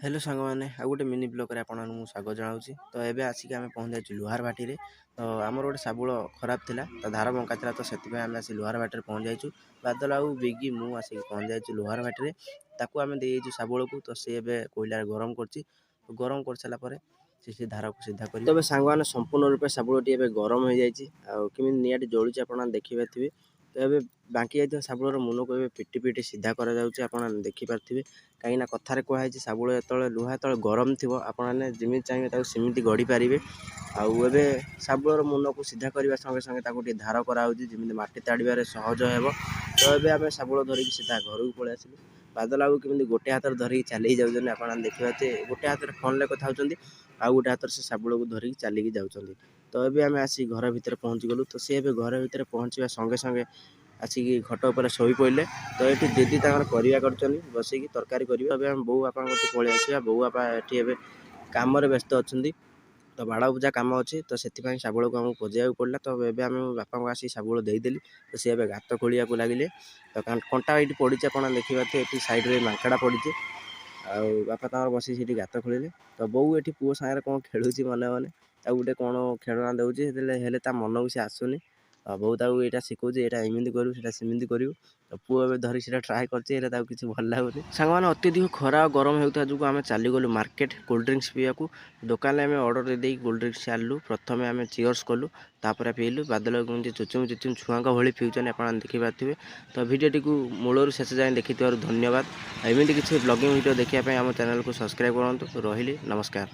Hello सांग मैंने आ गोटे मिनी ब्लॉग आपको स्वागत जनाऊँगी। तो ये आसिक आम पहुँच लुहार भाटी रे। तो आमर गोटे साबुल खराब था तो धार बंका था तो से आम आसी लुहार भाटी पहुँच जाइए। बादल आउ बिगी मु आसिक पहुँच जाइए लुहार भाटी रे। ताकू आम देजु साबुल को तो सी कोयलार गरम कर गरम कर सारापर से धार को सीधा कर तब सांग मैंने संपूर्ण रूपे साबुलटी गरम हो जामी निआटी जलुची आप देखी पारे। तो ये बाकी जाइए साबुलर मुन को पिटी पिटी सीधा कर देखिपारे कहीं कथार कहुई साबुल जो लुहा जो गरम थी आपने जमी चाहिए सेमती गढ़ी पारे। आए साबुलर मुन को सीधा करने संगे संगे धार कराऊँगी माटी ताड़े सहज हो। तो ये आम साबुल धरिकी सीधा घर को पलि आसिलु। बादल बाबू केमी गोटे हाथ धरिकी चलिए जाऊँ आप देखिए गोटे हाथ में फोन कथा होती आउ गोटे हाथ से साबुल को धरिकी चलिकी जाऊँगी। तो ये आम आसी घर भितर पहुँची गलु। तो सी घर भितर पहुँचा संगे संगे आसिक घट उपर शोई पड़े। तो ये दीदी परिया कर बसिकी तरकारी करेंगे बो बापा पलि आसा बो बापा ये कम व्यस्त अच्छा। तो बाड़ पूजा कम अच्छी तो से साबुल को आमको पजाया पड़ा। तो ये आम बापा को आसी साबुल देदेली तो सी गात खोलिया लगे। तो कंटा ये पड़ी आप देखिए ये सैड्रे मांकड़ा पड़ी बापा तक बस गात खोलिले। तो बो ये पुओ सागर कौन खेलुँ मन मन गोटे कौन खेलना दूसरी मन को सी आसुनी। बहुत यहाँ शिखुची यहाँ एमती करूँ सेमती करूँ। तो पुओ धरी से ट्राए कर किसी भल लगुनि सांग मैंने अत्यधिक खरा गरम होता जो आम चलीगलु मार्केट कोल्ड ड्रिंक्स पीवाक। दुकान में आम अर्डर दे कोल्ड ड्रिंक्स आनलु प्रथम आम चियर्स कलु तापर पीलु बादल चुचुम चुचुम छुआ भली पिउचन आप देखिपारे। तो भिडियोटी को मूलर शेष जाए देखि धन्यवाद। एमती किसी ब्लॉगिंग वीडियो देखापी आम चैनल को सब्सक्राइब करूँ। रही नमस्कार।